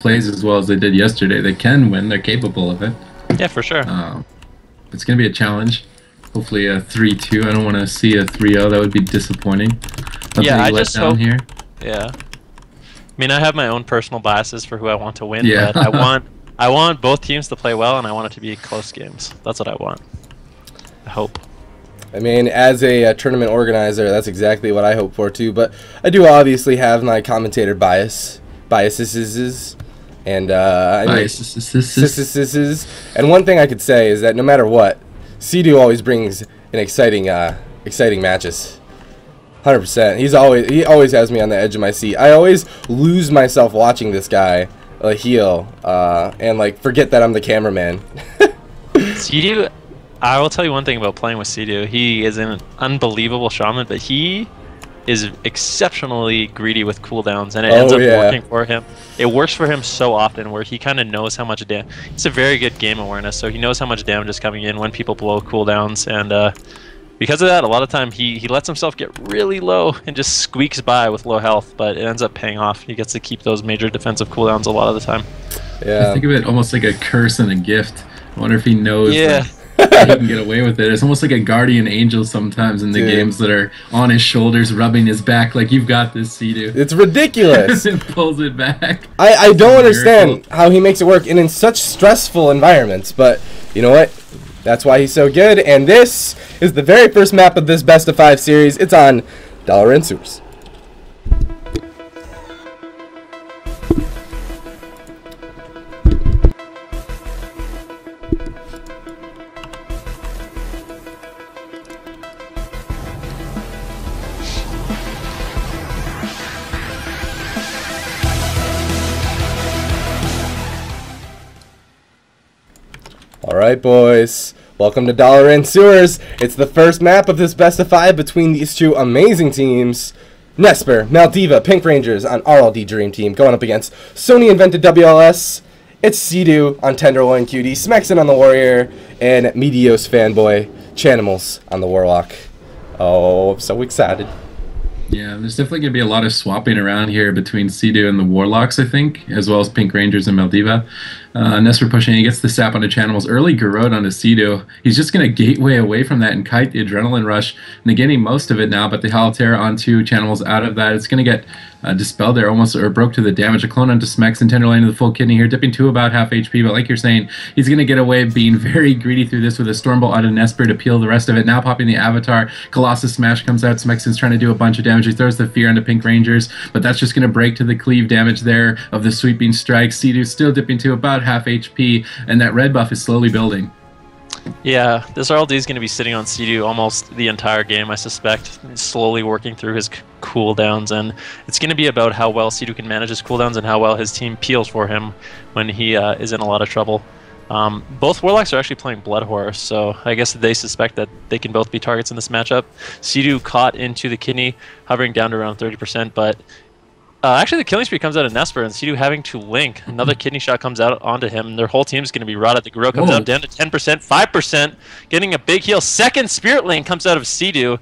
plays as well as they did yesterday, they can win. They're capable of it. Yeah, for sure. It's going to be a challenge. Hopefully a 3-2. I don't want to see a 3-0. That would be disappointing. Yeah, I just hope. Here. Yeah. I mean, I have my own personal biases for who I want to win, yeah. but I want both teams to play well, and I want it to be close games. That's what I want. I hope. I mean, as a tournament organizer, that's exactly what I hope for too. But I do obviously have my commentator biases, and and one thing I could say is that no matter what, Cdew always brings an exciting matches. 100%. He always has me on the edge of my seat. I always lose myself watching this guy heal and like forget that I'm the cameraman. Cdew, I will tell you one thing about playing with Cdew. He is an unbelievable shaman, but he is exceptionally greedy with cooldowns, and it ends up working for him. It works for him so often where he kind of knows how much damage. It's a very good game awareness, so he knows how much damage is coming in when people blow cooldowns, and because of that, a lot of time he lets himself get really low and just squeaks by with low health, but it ends up paying off. He gets to keep those major defensive cooldowns a lot of the time. Yeah. I think of it almost like a curse and a gift. I wonder if he knows that he can get away with it. It's almost like a guardian angel sometimes in the games that are on his shoulders, rubbing his back like, you've got this, Cdew. It's ridiculous. And pulls it back. I don't understand how he makes it work in such stressful environments, but you know what? That's why he's so good, and this is the very first map of this Best of 5 series. It's on WLS Sewers. Alright, boys. Welcome to WLS Sewers. It's the first map of this Best of 5 between these two amazing teams. Nessper, Maldiva, Pinkrangerz on RLDream Team going up against Sony invented WLS. It's Cdew on Tenderloin QD, Smexxin on the Warrior, and Medios fanboy Chanimals on the Warlock. Oh, I'm so excited. Yeah, there's definitely going to be a lot of swapping around here between Cdew and the Warlocks, I think, as well as Pinkrangerz and Maldiva. Nessper pushing, he gets the sap onto Chanimal's early Garrote onto Cdew. He's just going to gateway away from that and kite the Adrenaline Rush, negating most of it now, but the Halter onto Chanimal's out of that. It's going to get dispelled there almost, or broke to the damage. A clone onto Smexxin, Tenderloin to the full kidney here, dipping to about half HP, but like you're saying, he's going to get away being very greedy through this with a Stormbolt out of Nessper to peel the rest of it. Now popping the Avatar, Colossus Smash comes out, Smexxin's trying to do a bunch of damage. He throws the Fear onto Pinkrangerz, but that's just going to break to the cleave damage there of the sweeping strike. Cdew still dipping to about half HP, and that red buff is slowly building. Yeah, this RLD is going to be sitting on Cdew almost the entire game, I suspect, slowly working through his cooldowns, and it's going to be about how well Cdew can manage his cooldowns and how well his team peels for him when he is in a lot of trouble. Both Warlocks are actually playing Blood Horror, so I guess they suspect that they can both be targets in this matchup. Cdew caught into the kidney, hovering down to around 30%, but actually the killing spree comes out of Nessper, and Cdew having to link. Another kidney shot comes out onto him, and their whole team is going to be rotted. The Garrote comes out down to 10%, 5%, getting a big heal. Second Spirit Link comes out of Cdew.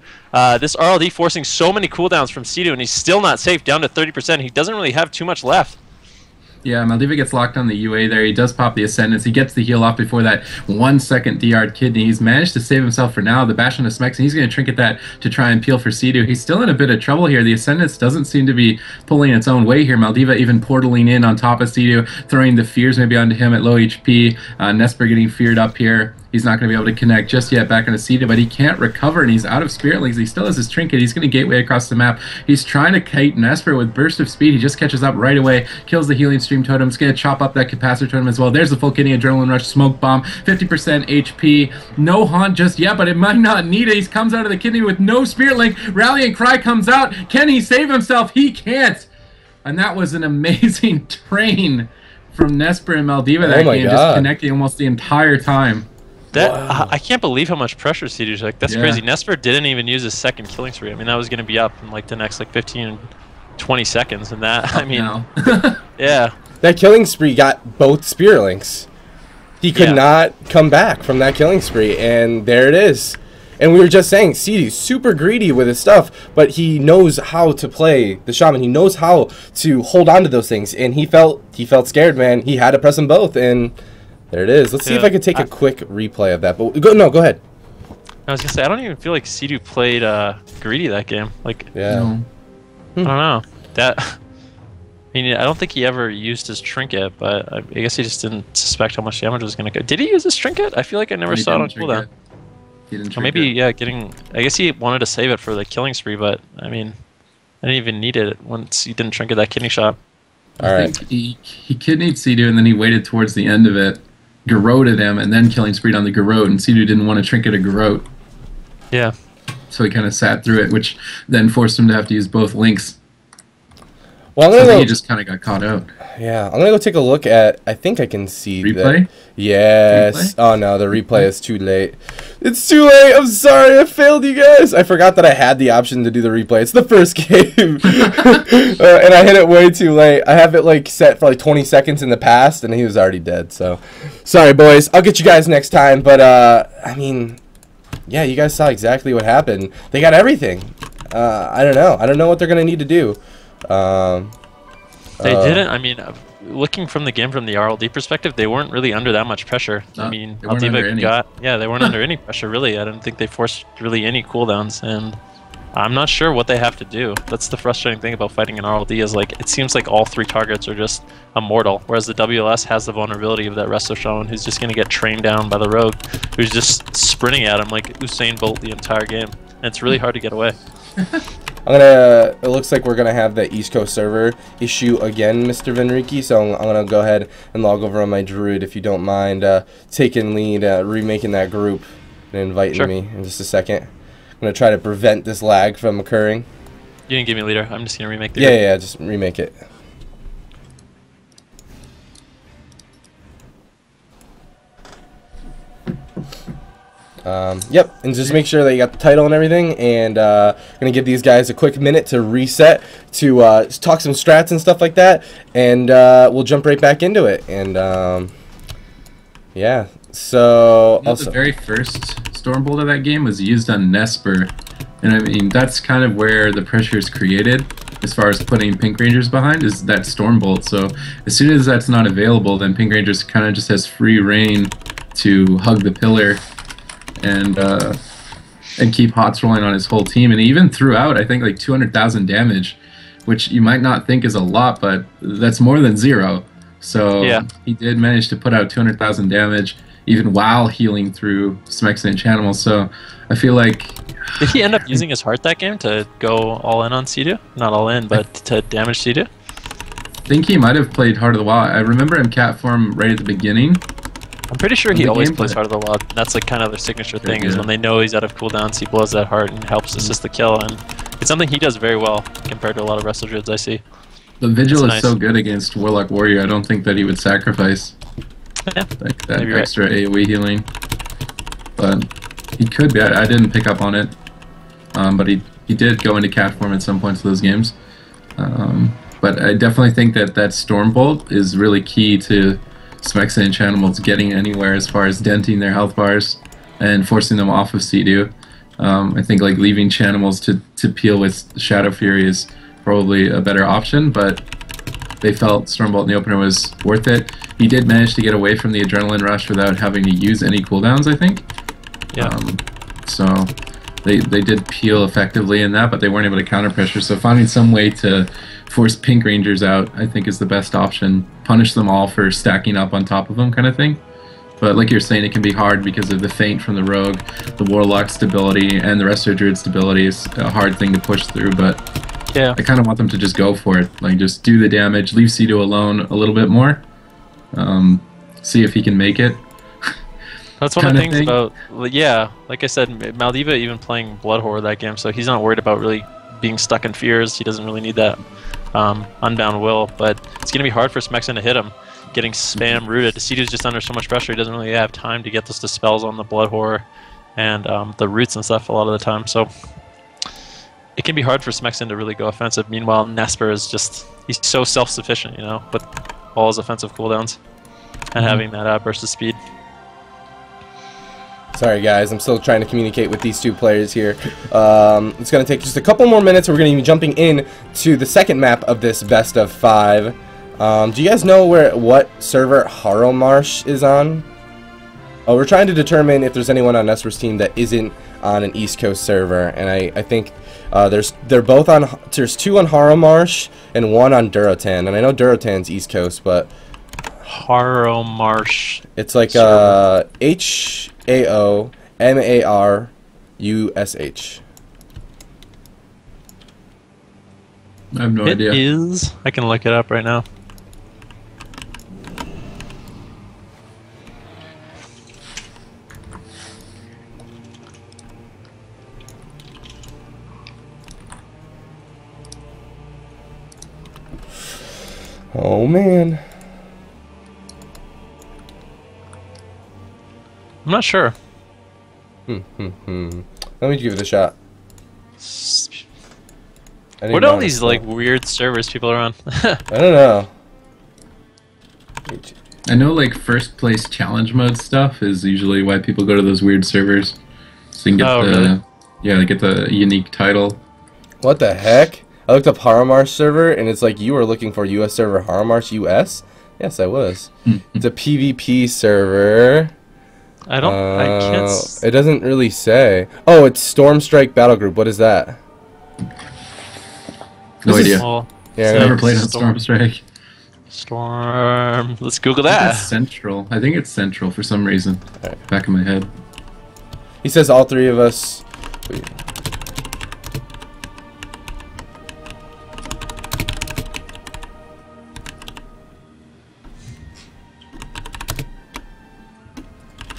This RLD forcing so many cooldowns from Cdew, and he's still not safe, down to 30%. He doesn't really have too much left. Yeah, Maldiva gets locked on the UA there. He does pop the Ascendance. He gets the heal off before that 1 second DR kidney. He's managed to save himself for now. The bash on the Smexxin, he's going to trinket that to try and peel for Cdew. He's still in a bit of trouble here. The Ascendance doesn't seem to be pulling its own way here. Maldiva even portaling in on top of Cdew, throwing the fears maybe onto him at low HP. Nessper getting feared up here. He's not going to be able to connect just yet back onto Cdew, but he can't recover, and he's out of Spirit Links. He still has his trinket. He's going to gateway across the map. He's trying to kite Nessper with Burst of Speed. He just catches up right away, kills the Healing Stream Totem. He's going to chop up that Capacitor Totem as well. There's the full kidney Adrenaline Rush, Smoke Bomb, 50% HP. No haunt just yet, but it might not need it. He comes out of the kidney with no Spirit Link. Rallying Cry comes out. Can he save himself? He can't. And that was an amazing train from Nessper and Maldiva that game, just connecting almost the entire time. That I can't believe how much pressure Cdew's like. That's crazy. Nessper didn't even use his second killing spree. I mean, that was going to be up in like the next like 15, 20 seconds, and that I mean, yeah. That killing spree got both Spirit Links. He could not come back from that killing spree, and there it is. And we were just saying, Cdew's super greedy with his stuff, but he knows how to play the Shaman. He knows how to hold on to those things, and he felt scared, man. He had to press them both, and there it is. Let's see if I could take a quick replay of that. But go ahead. I was gonna say, I don't even feel like Cdew played greedy that game. Like, yeah, I don't know that. I mean, I don't think he ever used his trinket, but I guess he just didn't suspect how much damage was gonna go. Did he use his trinket? I feel like I never saw it on cooldown. Or maybe, yeah, I guess he wanted to save it for the killing spree, but I mean, I didn't even need it once he didn't trinket that kidney shot. All right. He kidneyed Cdew, and then he waited towards the end of it, garroted him, and then killing spree on the garrote, and Cdew didn't want to trinket a garrote. Yeah. So he kind of sat through it, which then forced him to have to use both links. Well, I think he just kind of got caught out. Yeah, I'm gonna go take a look at. I think I can see replay. Yes. Replay? Oh no, the replay is too late. It's too late. I'm sorry, I failed you guys. I forgot that I had the option to do the replay. It's the first game, and I hit it way too late. I have it like set for like 20 seconds in the past, and he was already dead. So, sorry, boys. I'll get you guys next time. But I mean, yeah, you guys saw exactly what happened. They got everything. I don't know. I don't know what they're gonna need to do. They didn't. I mean, looking from the game from the RLD perspective, they weren't really under that much pressure. I mean, they weren't under any pressure really. I don't think they forced really any cooldowns, and I'm not sure what they have to do. That's the frustrating thing about fighting an RLD is like it seems like all 3 targets are just immortal, whereas the WLS has the vulnerability of that Resto Shaman who's just gonna get trained down by the rogue, who's just sprinting at him like Usain Bolt the entire game, and it's really hard to get away. It looks like we're gonna have the East Coast server issue again, Mr. Vinriki. So I'm gonna go ahead and log over on my Druid if you don't mind taking lead, remaking that group, and inviting me in just a second. I'm gonna try to prevent this lag from occurring. You didn't give me a leader. I'm just gonna remake the group. Yeah, just remake it. Yep, and just make sure that you got the title and everything, and gonna give these guys a quick minute to reset, to talk some strats and stuff like that, and we'll jump right back into it. And yeah, so the very first Stormbolt of that game was used on Nessper, and I mean that's kind of where the pressure is created as far as putting Pinkrangerz behind, is that Stormbolt. So as soon as that's not available, then Pinkrangerz kind of just has free reign to hug the pillar and keep hots rolling on his whole team. And he even threw out, I think, like 200,000 damage, which you might not think is a lot, but that's more than 0. So yeah, he did manage to put out 200,000 damage, even while healing through Smexxin and Chanimal. So I feel like... Did he end up using his heart that game to go all in on Cdew? Not all in, but to damage Cdew? I think he might have played Heart of the Wild. I remember him cat form right at the beginning. I'm pretty sure he always plays Heart of the Wild. That's like kind of their signature thing, is when they know he's out of cooldowns, he blows that heart and helps assist the kill, and it's something he does very well compared to a lot of Resto Druids I see. The Vigil is so good against Warlock Warrior, I don't think that he would sacrifice like that extra AoE healing. But he could be. I didn't pick up on it, but he did go into cat form at some points of those games. But I definitely think that Stormbolt is really key to Smexxin and Chanimal's getting anywhere as far as denting their health bars and forcing them off of Cdew. I think like leaving Chanimals to peel with Shadow Fury is probably a better option, but they felt Stormbolt in the opener was worth it. He did manage to get away from the adrenaline rush without having to use any cooldowns, I think. Yeah. So they did peel effectively in that, but they weren't able to counter pressure. So finding some way to force Pinkrangerz out, I think, is the best option. Punish them all for stacking up on top of them, kind of thing. But like you're saying, it can be hard because of the feint from the Rogue, the Warlock stability, and the Resto Druid stability is a hard thing to push through. But yeah, I kind of want them to just go for it. Like, just do the damage, leave Cdew alone a little bit more, see if he can make it. That's one of the things about, yeah, like I said, Maldiva even playing Blood Horror that game, so he's not worried about really being stuck in fears. He doesn't really need that Unbound Will, but it's going to be hard for Smexxin to hit him. Getting spam rooted. Cdew's just under so much pressure, he doesn't really have time to get those dispels on the Blood Horror and the roots and stuff a lot of the time, so it can be hard for Smexxin to really go offensive. Meanwhile, Nessper is just, he's so self-sufficient, you know, with all his offensive cooldowns and having that burst of speed. Sorry guys, I'm still trying to communicate with these two players here. It's going to take just a couple more minutes. We're going to be jumping in to the second map of this best of 5. Do you guys know what server Harrowmarsh is on? Oh, we're trying to determine if there's anyone on Nessper's team that isn't on an East Coast server, and I think they're both on. There's 2 on Harrowmarsh and 1 on Durotan, and I know Durotan's East Coast, but Harrowmarsh. It's like HAOMARUSH. I have no idea. It is. I can look it up right now. Oh man. I'm not sure. Let me give it a shot. What are all these like weird servers people are on? I don't know. I know like first place challenge mode stuff is usually why people go to those weird servers, so you can get really? Yeah, get the unique title. What the heck? I looked up Harrowmarsh server and it's like you were looking for US server Harrowmarsh US. Yes, I was. It's a PvP server. I can't. It doesn't really say. Oh, it's Stormstrike Battle Group. What is that? No idea. Yeah, I've never played on Stormstrike. Storm. Let's Google I think that. it's Central. I think it's Central for some reason. Right. Back in my head. He says all 3 of us. Wait.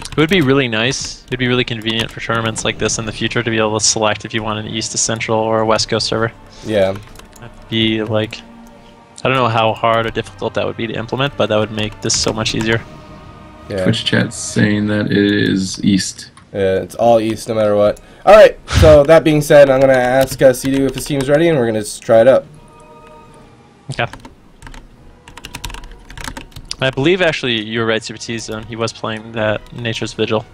It would be really nice. It'd be really convenient for tournaments like this in the future to be able to select if you want an East to Central or a West Coast server. Yeah. That'd be like, I don't know how hard or difficult that would be to implement, but that would make this so much easier. Yeah. Twitch chat's saying that it is East. Yeah, it's all East no matter what. Alright, so that being said, I'm going to ask Cdew if his team's ready, and we're going to try it out. Okay. I believe actually you were right, Super T's. He was playing that Nature's Vigil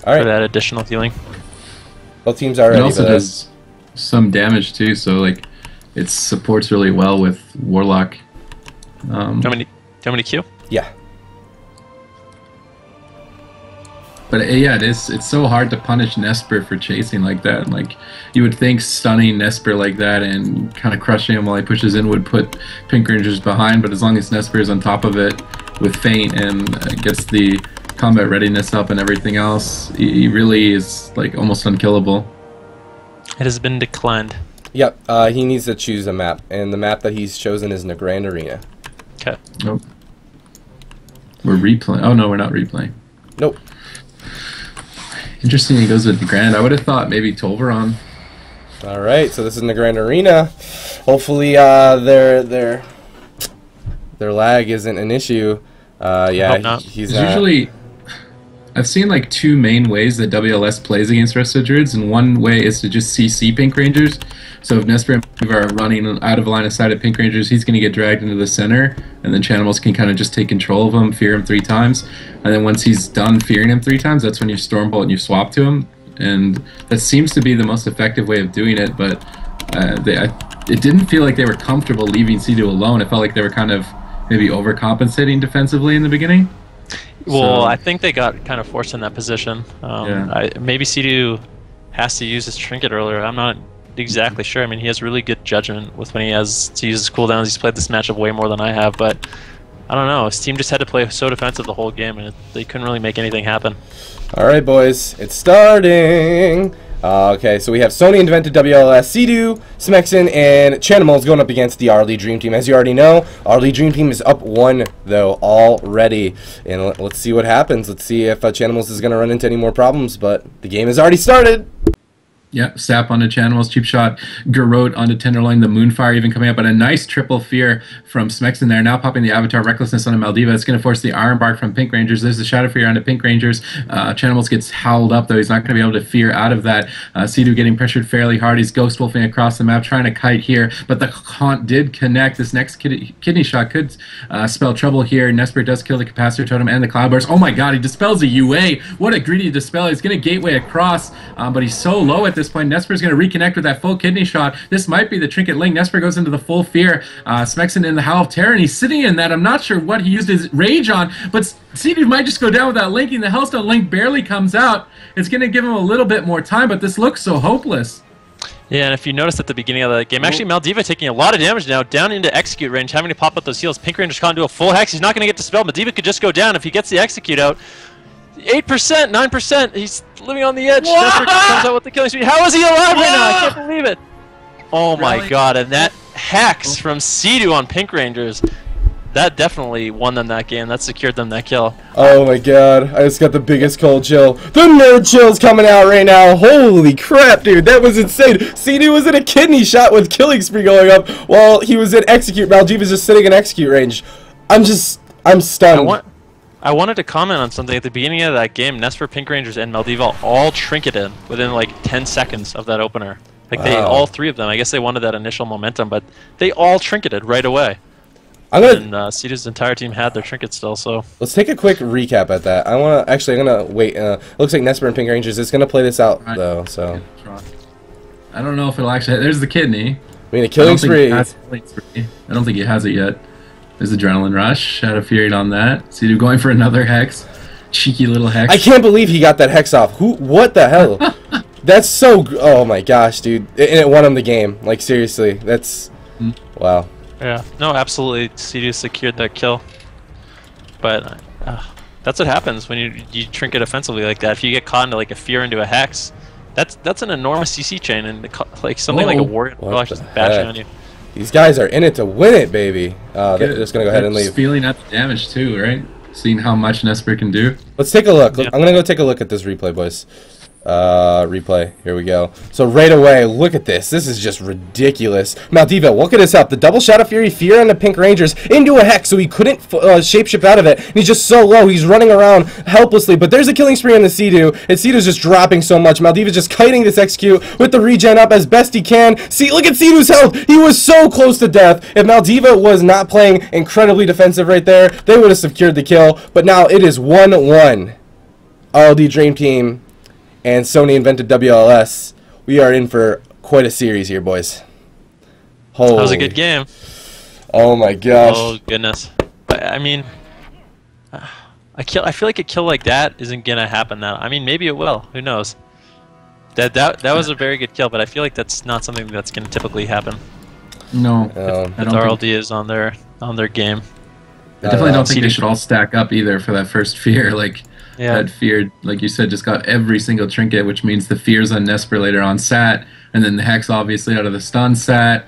Alright. for that additional healing. Both teams are It ready also for this. does some damage too, so like it supports really well with Warlock. Do you want me to queue? Yeah. But yeah, it's so hard to punish Nessper for chasing like that. Like you would think stunning Nessper like that and kind of crushing him while he pushes in would put Pinkrangerz behind, but as long as Nessper is on top of it with feint and gets the combat readiness up and everything else, he really is like almost unkillable. It has been declined. Yep, he needs to choose a map, and the map that he's chosen is Grand Arena. Okay. Nope. We're replaying. Oh no, we're not replaying. Nope. Interesting, he goes with the Grand. I would have thought maybe Tolveron. All right, so this is Grand Arena. Hopefully, their lag isn't an issue. Yeah, he's usually. I've seen like 2 main ways that WLS plays against Resto Druids, and one way is to just CC Pinkrangerz. So if Nessper and Move are running out of line of sight of Pinkrangerz, he's going to get dragged into the center, and then Chanimals can kind of just take control of him, fear him 3 times, and then once he's done fearing him 3 times, that's when you Stormbolt and you swap to him, and that seems to be the most effective way of doing it, but it didn't feel like they were comfortable leaving Cdew alone. It felt like they were kind of maybe overcompensating defensively in the beginning. Well, So, I think they got kind of forced in that position. Maybe Cdew has to use his trinket earlier. I'm not exactly sure. I mean, he has really good judgment with when he has to use his cooldowns. He's played this matchup way more than I have, but I don't know. His team just had to play so defensive the whole game, and they couldn't really make anything happen. All right, boys, it's starting. Okay, so we have Sony invented WLS, Cdew, Smexxin, and Chanimal's going up against the RLDream Team. As you already know, RLDream Team is up 1, though, already. And let's see what happens. Let's see if Chanimals is going to run into any more problems, but the game has already started. Yeah, Sap onto Chanimal's cheap shot, Garrote onto Tenderloin, the Moonfire even coming up, but a nice triple fear from Smexxin there. Now popping the Avatar Recklessness onto Maldiva. It's going to force the Iron Bark from Pinkrangerz. There's the Shadow Fear onto Pinkrangerz. Chanimals gets howled up, though. He's not going to be able to fear out of that. Cdew getting pressured fairly hard. He's Ghost Wolfing across the map, trying to kite here, but the Haunt did connect. This next Kidney Shot could spell trouble here. Nessper does kill the Capacitor Totem and the Cloudburst. Oh my god, he dispels a UA. What a greedy dispel. He's going to gateway across, but he's so low at this point. Nesper's going to reconnect with that full Kidney Shot. This might be the Trinket Link. Nesper goes into the full fear. Smexxin in the Howl of Terror, and he's sitting in that. I'm not sure what he used his Rage on, but Cdew might just go down without linking. The Hellstone Link barely comes out. It's going to give him a little bit more time, but this looks so hopeless. Yeah, and if you noticed at the beginning of the game, actually Maldiva taking a lot of damage now, down into execute range, having to pop up those heals. Pinkrangerz can't do a full hex. He's not going to get dispelled. Maldiva could just go down if he gets the execute out. 8%, 9%. He's living on the edge. Nessper comes out with the killing spree. How is he alive right now? I can't believe it. Oh my god, and that hex from Cdew on Pinkrangerz, that definitely won them that game. That secured them that kill. Oh my god, I just got the biggest cold chill. The nerd chill's coming out right now. Holy crap, dude, that was insane. Cdew was in a Kidney Shot with killing spree going up while he was in execute. Maldiva's just sitting in execute range. I'm stunned. I wanted to comment on something at the beginning of that game. Nessper, Pinkrangerz, and Maldiva all trinketed within like 10 seconds of that opener. Like they, all three of them. I guess they wanted that initial momentum, but they all trinketed right away. And Cdew's entire team had their trinket still. So let's take a quick recap at that. I'm gonna wait. It looks like Nessper and Pinkrangerz is gonna play this out though. So I don't know if it'll actually. There's the Kidney. I mean, a killing spree. I don't think he has it yet. There's Adrenaline Rush. Shadow Fury on that. Cdew going for another hex. Cheeky little hex. I can't believe he got that hex off. What the hell? That's so. Oh my gosh, dude! And it won him the game. Like seriously, that's wow. Yeah. No, absolutely. Cdew secured that kill. But that's what happens when you trinket offensively like that. If you get caught into like a fear into a hex, that's an enormous CC chain, and like something like a warrior flash just bashing on you. These guys are in it to win it, baby. They're just gonna go ahead and leave. Feeling out the damage too, right? Seeing how much Nessper can do. Let's take a look. Yeah. I'm gonna go take a look at this replay, boys. Replay. Here we go. So right away, look at this. This is just ridiculous. Maldiva, look at this up. The double Shadow Fury Fear on the Pinkrangerz into a hex, so he couldn't shapeshift out of it. And he's just so low. He's running around helplessly. But there's a killing spree on the Cdew, and Cdew's just dropping so much. Maldiva's just kiting this execute with the regen up as best he can. See, look at Cdew's health. He was so close to death. If Maldiva was not playing incredibly defensive right there, they would have secured the kill. But now it is 1-1. RLDream Team and Sony invented WLS. We are in for quite a series here, boys. Holy. That was a good game. Oh my gosh. Oh goodness. I mean, I feel like a kill like that isn't gonna happen now. I mean, maybe it will. Who knows? That was a very good kill, but I feel like that's not something that's gonna typically happen. No. If RLD is on their game. I definitely don't think they should all stack up either for that first fear. Like. Yeah. That fear, like you said, just got every single trinket, which means the fears on Nessper later on sat, and then the hex obviously out of the stun sat.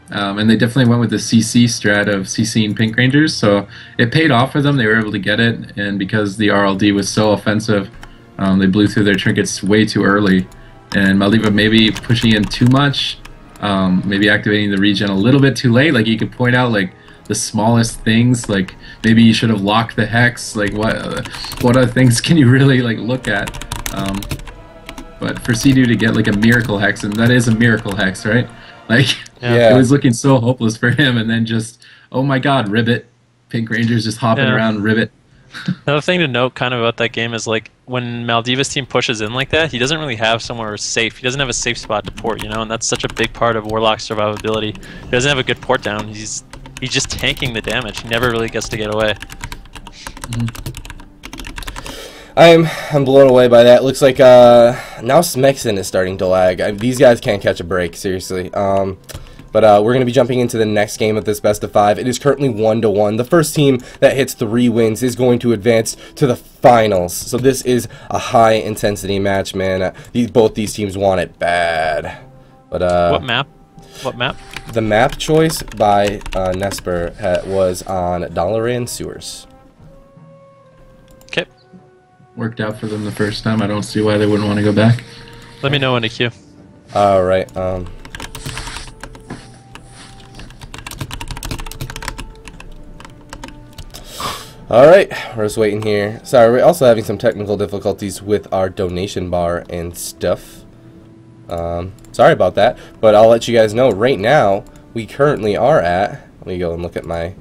And they definitely went with the CC strat of CCing Pinkrangerz, so it paid off for them. They were able to get it, and because the RLD was so offensive, they blew through their trinkets way too early. And Maldiva maybe pushing in too much, maybe activating the regen a little bit too late. Like you could point out, like, the smallest things, like maybe you should have locked the hex. Like what other things can you really like look at? But for Cdew to get like a miracle hex, and that is a miracle hex, right? Like it was looking so hopeless for him, and then just oh my god, ribbit. Pinkrangerz just hopping around ribbit. Another thing to note kind of about that game is like when Maldiva's team pushes in like that, he doesn't really have somewhere safe. He doesn't have a safe spot to port, you know, and that's such a big part of Warlock's survivability. He doesn't have a good port down. He's just tanking the damage. He never really gets to get away. I'm blown away by that. Looks like now Smexxin is starting to lag. These guys can't catch a break, seriously. But we're going to be jumping into the next game of this best of 5. It is currently 1-1. The first team that hits 3 wins is going to advance to the finals. So this is a high intensity match, man. Both these teams want it bad. But what map? What map? The map choice by Nessper was on Dalaran Sewers. Okay. Worked out for them the first time. I don't see why they wouldn't want to go back. Let me know when to queue. Alright, Alright, we're just waiting here. Sorry, we're also having some technical difficulties with our donation bar and stuff. Sorry about that, but I'll let you guys know right now we currently are at, let me go and look at my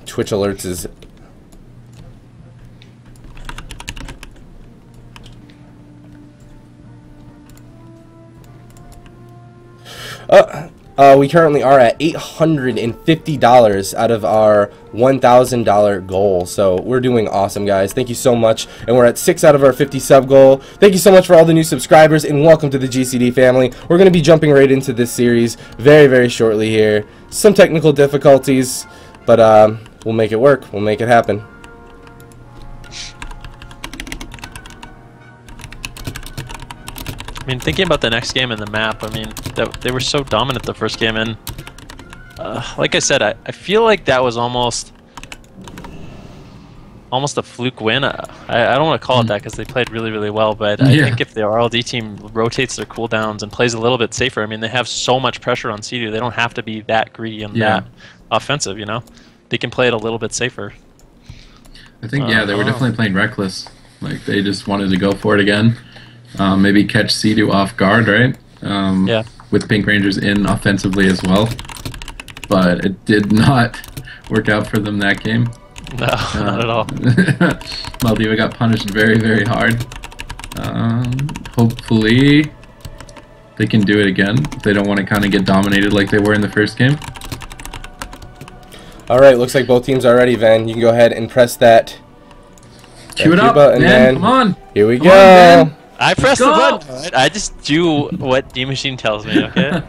Twitch alerts is we currently are at $850 out of our $1,000 goal. So we're doing awesome, guys. Thank you so much. And we're at 6 out of our 50 sub goal. Thank you so much for all the new subscribers and welcome to the GCD family. We're going to be jumping right into this series very, very shortly here. Some technical difficulties, but we'll make it work. We'll make it happen. I mean, thinking about the next game and the map, I mean, they were so dominant the first game, and like I said, I feel like that was almost a fluke win. I don't want to call it that because they played really, really well, but I think if the RLD team rotates their cooldowns and plays a little bit safer, I mean, they have so much pressure on Cdew, they don't have to be that greedy and that offensive, you know? They can play it a little bit safer. I think, they were definitely playing reckless. Like, they just wanted to go for it again. Maybe catch Cdew off guard, right? With Pinkrangerz in offensively as well. But it did not work out for them that game. No, not at all. Maldiva got punished very, very hard. Hopefully they can do it again. They don't want to kind of get dominated like they were in the first game. Alright, looks like both teams are ready, Van. You can go ahead and press that Cue it up, button, man. Come on. Here we go. I pressed the button. I just do what Dmachine tells me, okay?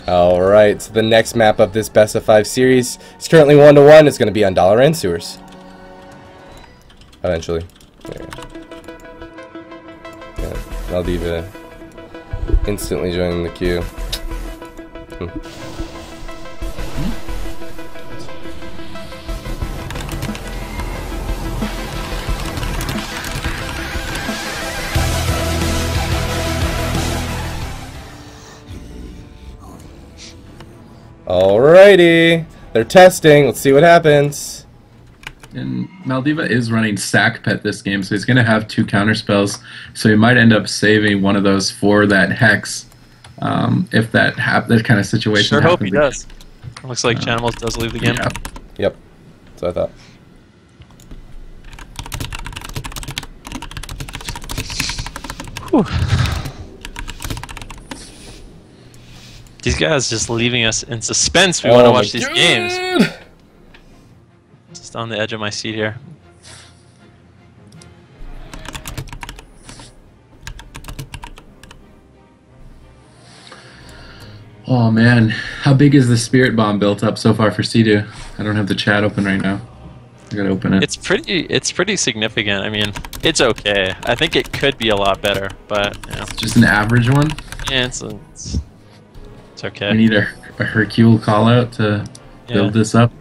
Alright, so the next map of this best of 5 series is currently 1-1. It's going to be on Dollar and Sewers. Eventually. Maldiva instantly joining the queue. Alrighty, they're testing. Let's see what happens. And Maldiva is running Sack Pet this game, so he's going to have 2 counter spells. So he might end up saving one of those for that Hex, if that kind of situation Sure happens. hope he does. Looks like Chanimal does leave the game. Yeah. Yep, that's what I thought. Whew. These guys just leaving us in suspense. We want to watch these games. Just on the edge of my seat here. Oh man, how big is the Spirit Bomb built up so far for Cdew? I don't have the chat open right now. I gotta open it. It's pretty significant. I mean, it's okay. I think it could be a lot better, but yeah. It's just an average one? Yeah, it's okay. We need a Hercule call out to build this up.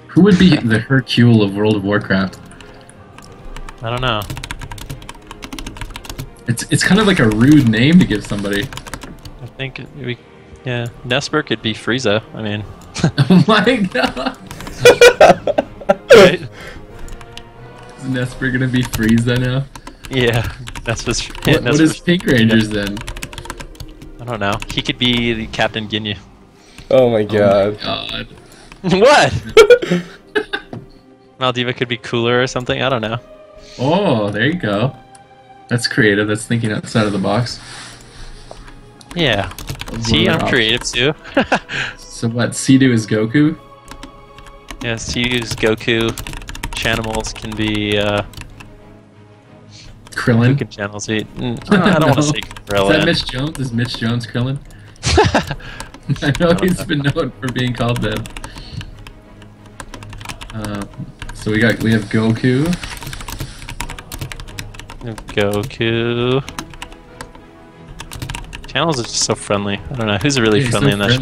Who would be the Hercule of World of Warcraft? I don't know. It's kind of like a rude name to give somebody. I think Nessper could be Frieza. I mean. Oh my god. Right? Is Nessper gonna be Frieza now? Yeah, Nesper's. What is Pinkrangerz then? I don't know. He could be the Captain Ginyu. Oh my god. Oh my god. What? Maldiva could be cooler or something. I don't know. Oh, there you go. That's creative. That's thinking outside of the box. Yeah. See, I'm creative too. So what? Cdew is Goku? Yeah, Cdew is Goku. Chanimals can be Krillin? Who can channels eat? I don't want to say Krillin. Is that Mitch Jones? Is Mitch Jones Krillin? I know he's been known for being called that. So we have Goku. Goku. Channels are just so friendly. I don't know who's really friendly in that.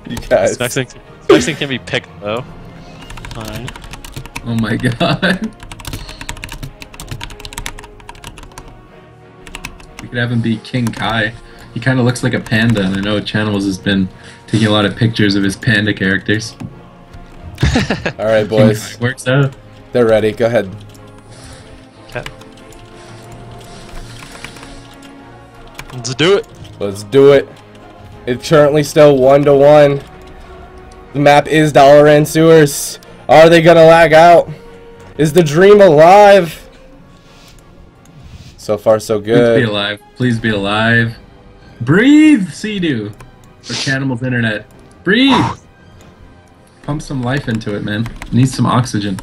You guys. Smexxin can be picked though. Alright. Oh my god. could have him be King Kai. He kind of looks like a panda, and I know Chanimal has been taking a lot of pictures of his panda characters. All right, boys. Works out. They're ready. Go ahead. Okay. Let's do it. Let's do it. It's currently still 1-1. The map is Dalaran Sewers. Are they gonna lag out? Is the dream alive? So far, so good. Please be alive. Please be alive. Breathe, Cdew. For Chanimal's internet. Breathe. Pump some life into it, man. Needs some oxygen.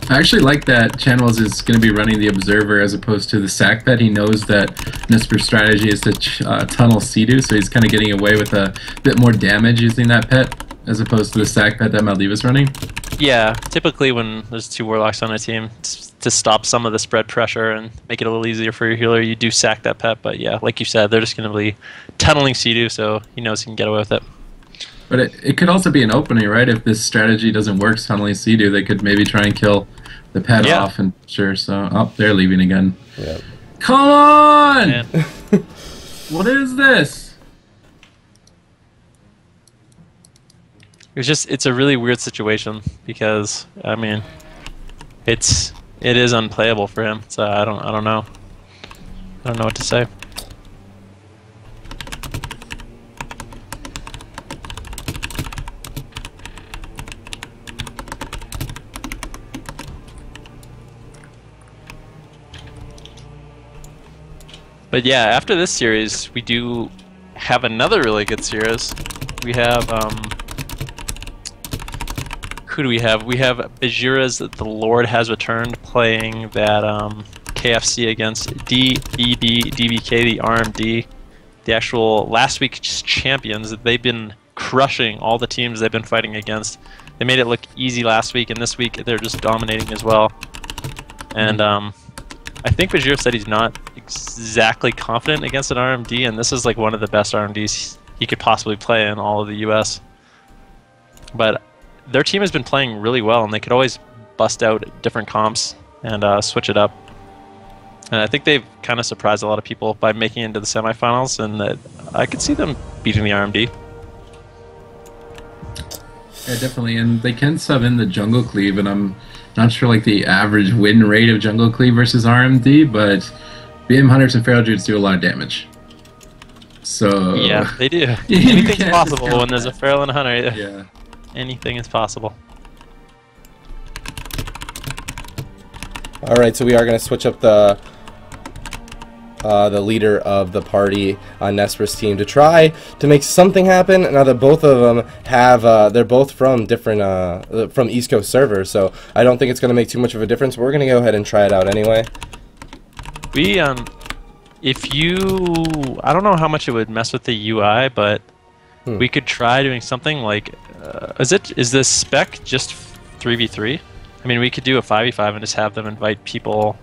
I actually like that Chanimal is going to be running the Observer as opposed to the sack pet. He knows that Nessper's strategy is to tunnel Cdew, so he's kind of getting away with a bit more damage using that pet as opposed to the sack pet that Maldiva's running. Yeah, typically when there's 2 Warlocks on a team, to stop some of the spread pressure and make it a little easier for your healer, you do sack that pet. But yeah, like you said, they're just going to be tunneling Cdew, so he knows he can get away with it. But it could also be an opening, right? If this strategy doesn't work, tunneling Cdew, they could maybe try and kill the pet off. And sure, so they're leaving again. Yep. Come on! What is this? It's a really weird situation because I mean, it is unplayable for him. So I don't know. I don't know what to say. But yeah, after this series, we do have another really good series. We have, who do we have? We have Bajira's The Lord Has Returned playing that KFC against DBK, the RMD, the actual last week's champions. They've been crushing all the teams they've been fighting against. They made it look easy last week, and this week they're just dominating as well. And I think Bajira said he's not exactly confident against an RMD, and this is like one of the best RMDs he could possibly play in all of the US. But their team has been playing really well, and they could always bust out different comps and switch it up. And I think they've kind of surprised a lot of people by making it into the semifinals, and I could see them beating the RMD. Yeah, definitely, and they can sub in the jungle cleave, and I'm not sure like the average win rate of jungle cleave versus RMD, but BM hunters and feral druids do a lot of damage. So yeah, they do. Anything's possible when there's a feral and a hunter. Yeah, anything is possible. All right, so we are going to switch up the leader of the party on Nesper's team to try to make something happen. Now that both of them have, they're both from different, from East Coast servers, so I don't think it's going to make too much of a difference. But we're going to go ahead and try it out anyway. We, if you, I don't know how much it would mess with the UI, but we could try doing something like, is this spec just 3v3? I mean, we could do a 5v5 and just have them invite people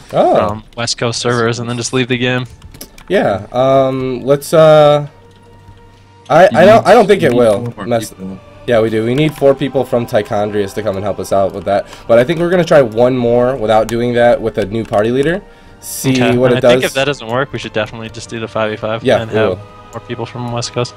from West Coast servers and then just leave the game. Yeah. Let's. I don't think it will mess. Yeah, we do. We need 4 people from Pinkrangerz to come and help us out with that. But I think we're gonna try one more without doing that with a new party leader. See what it does. I think if that doesn't work, we should definitely just do the 5v5 and have more people from West Coast.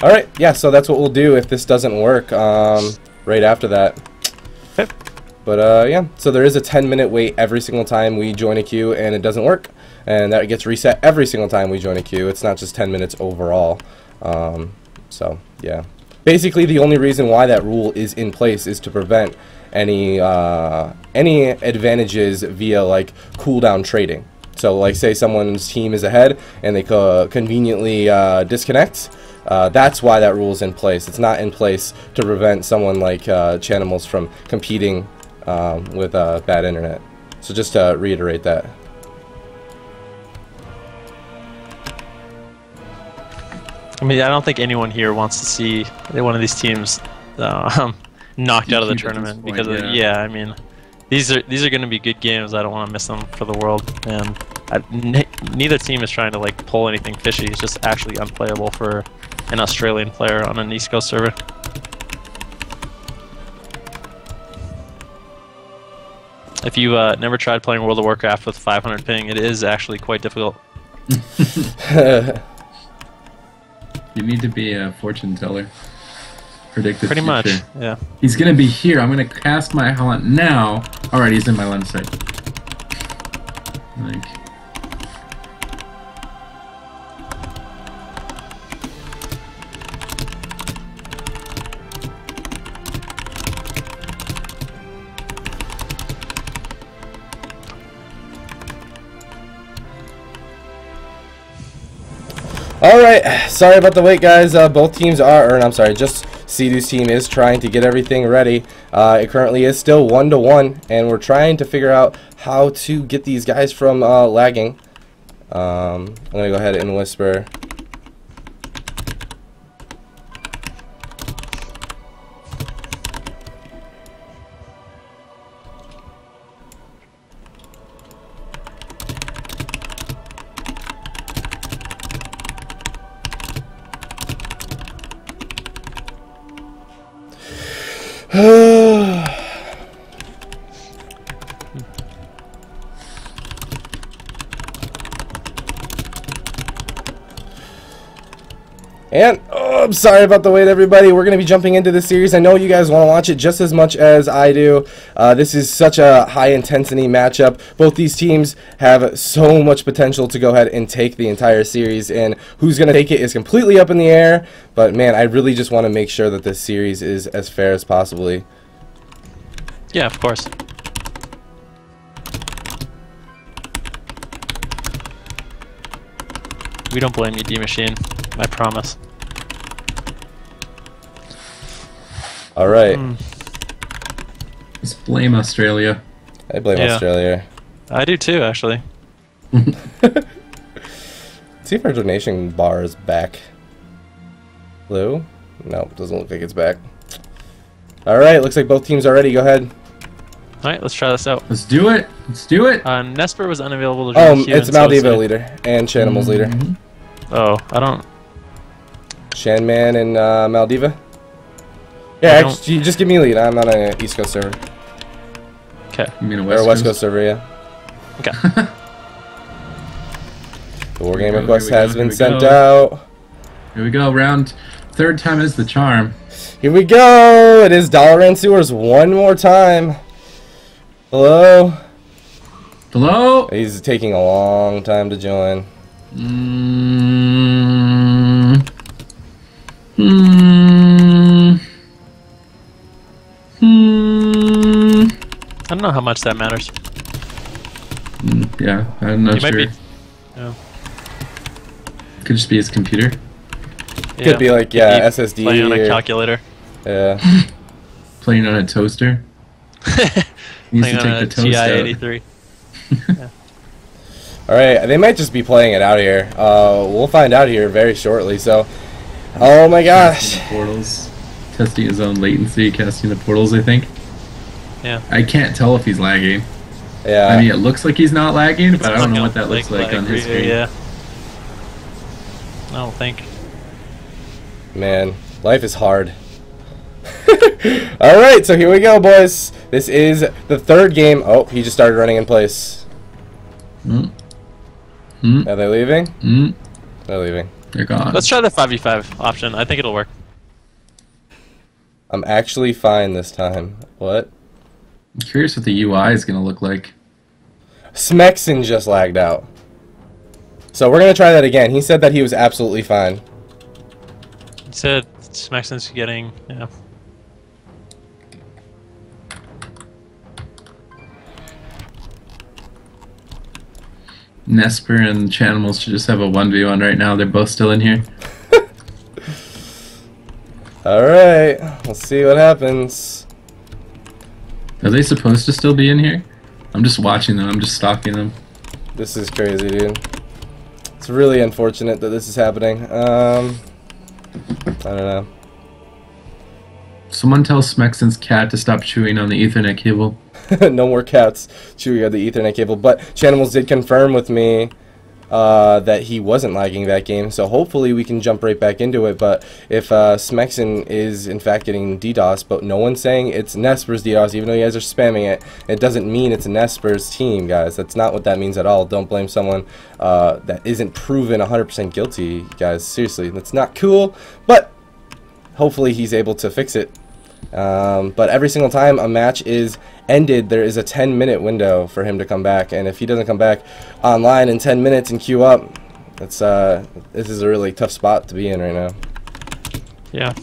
Alright, yeah, so that's what we'll do if this doesn't work right after that. Okay. But yeah, so there is a 10-minute wait every single time we join a queue and it doesn't work. And that gets reset every single time we join a queue. It's not just 10 minutes overall. So, yeah. Basically, the only reason why that rule is in place is to prevent any advantages via, like, cooldown trading. So, like, say someone's team is ahead and they conveniently disconnect. That's why that rule is in place. It's not in place to prevent someone like Chanimals from competing with bad internet. So just to reiterate that. I mean, I don't think anyone here wants to see one of these teams knocked out of the tournament because of, I mean, These are going to be good games. I don't want to miss them for the world. And neither team is trying to like pull anything fishy. It's just actually unplayable for an Australian player on an East Coast server. If you never tried playing World of Warcraft with 500 ping, it is actually quite difficult. You need to be a fortune teller. Predict the Pretty future. much, yeah. He's gonna be here. I'm gonna cast my haunt now. Alright, he's in my line of sight. Like. Alright, sorry about the wait, guys. Both teams are, or I'm sorry, just Cdew's team is trying to get everything ready. It currently is still 1-1, and we're trying to figure out how to get these guys from lagging. I'm going to go ahead and whisper. And I'm sorry about the wait, everybody. We're going to be jumping into this series. I know you guys want to watch it just as much as I do. This is such a high-intensity matchup. Both these teams have so much potential to go ahead and take the entire series, and who's going to take it is completely up in the air. But, man, I really just want to make sure that this series is as fair as possibly. Yeah, of course. We don't blame you, Dmachine. I promise. All right. Just blame Australia. I blame Australia. I do too, actually. See if our donation bar is back. Blue? No, doesn't look like it's back. All right, looks like both teams are ready. Go ahead. All right, let's try this out. Let's do it. Let's do it. Nessper was unavailable to join. It's Maldiva leader and Chanimal's leader. Oh, I don't. Shaman and Maldiva. Yeah, actually, just give me a lead. I'm not on an East Coast server. Okay. You mean a West Coast server, yeah. Okay. The wargame request has been sent out. Here we go. Third time is the charm. Here we go. It is Dollar Sewers one more time. Hello. Hello. He's taking a long time to join. I don't know how much that matters. Yeah, I'm not sure. Might be. Yeah. Could just be his computer. Could be like SSD. Playing on a calculator. Yeah. Playing on a toaster. Needs Playing to take on the a toast TI-83. Yeah. All right, they might just be playing it out here. We'll find out here very shortly. So, oh my gosh. Portals. Testing his own latency, casting the portals, I think. Yeah. I can't tell if he's lagging. Yeah. I mean, it looks like he's not lagging, but I don't know what that looks like on his screen. Yeah. I don't think. Man, life is hard. All right, so here we go, boys. This is the third game. Oh, he just started running in place. Are they leaving? They're leaving. They're gone. Let's try the 5v5 option. I think it'll work. I'm actually fine this time. What? I'm curious what the UI is going to look like. Smexxin just lagged out. So we're going to try that again. He said that he was absolutely fine. He said Smexxin's getting, yeah. Nessper and Chanimal should just have a 1v1 right now. They're both still in here. Alright, let's see what happens. Are they supposed to still be in here? I'm just watching them. I'm just stalking them. This is crazy, dude. It's really unfortunate that this is happening. I don't know. Someone tell Smexxin's cat to stop chewing on the Ethernet cable. No more cats chewing on the Ethernet cable. But Chanimals did confirm with me that he wasn't lagging that game, so hopefully we can jump right back into it. But if Smexxin is in fact getting DDoS, but no one's saying it's Nessper's DDoS, even though you guys are spamming it, it doesn't mean it's Nessper's team, guys. That's not what that means at all. Don't blame someone that isn't proven 100% guilty, guys. Seriously, that's not cool, but hopefully he's able to fix it. But every single time a match is ended, there is a 10-minute window for him to come back, and if he doesn't come back online in 10 minutes and queue up, that's this is a really tough spot to be in right now. Yeah.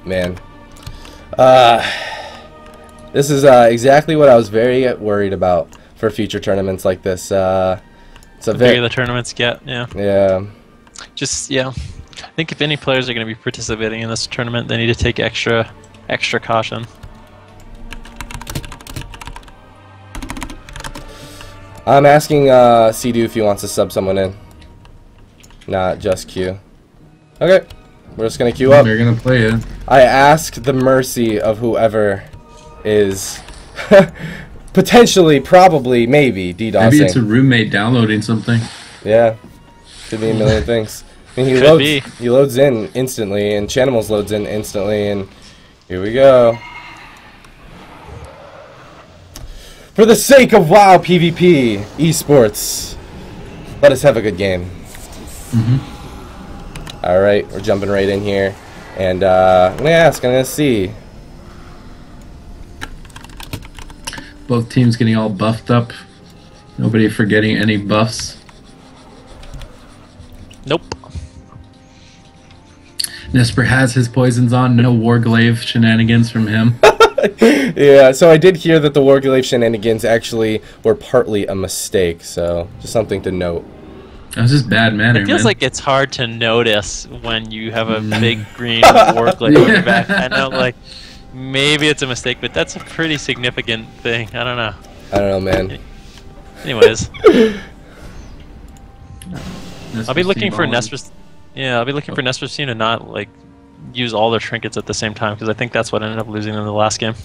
Man, this is exactly what I was very worried about for future tournaments like this. The bigger the tournaments get, yeah. Yeah. Just, yeah. I think if any players are going to be participating in this tournament, they need to take extra caution. I'm asking Cdew if he wants to sub someone in. Not just Q. Okay. We're just going to queue up. They're going to play it. I ask the mercy of whoever is potentially, probably, maybe DDoSing. Maybe it's a roommate downloading something. Yeah. Could be a million things. I mean, he loads in instantly, and Chanimals loads in instantly, and here we go. For the sake of WoW PvP esports, let us have a good game. Alright, we're jumping right in here, and I'm gonna see. Both teams getting all buffed up. Nobody forgetting any buffs. Nope. Nessper has his poisons on. No Warglaive shenanigans from him. Yeah, so I did hear that the Warglaive shenanigans actually were partly a mistake, so just something to note. That was just bad manner, It feels man. like it's hard to notice when you have a big green Warglaive on your back. I know, like, maybe it's a mistake, but that's a pretty significant thing. I don't know. I don't know, man. Anyways. I'll be looking for Nesper's. Yeah, I'll be looking for Nesper's team to not like use all their trinkets at the same time, because I think that's what ended up losing in the last game.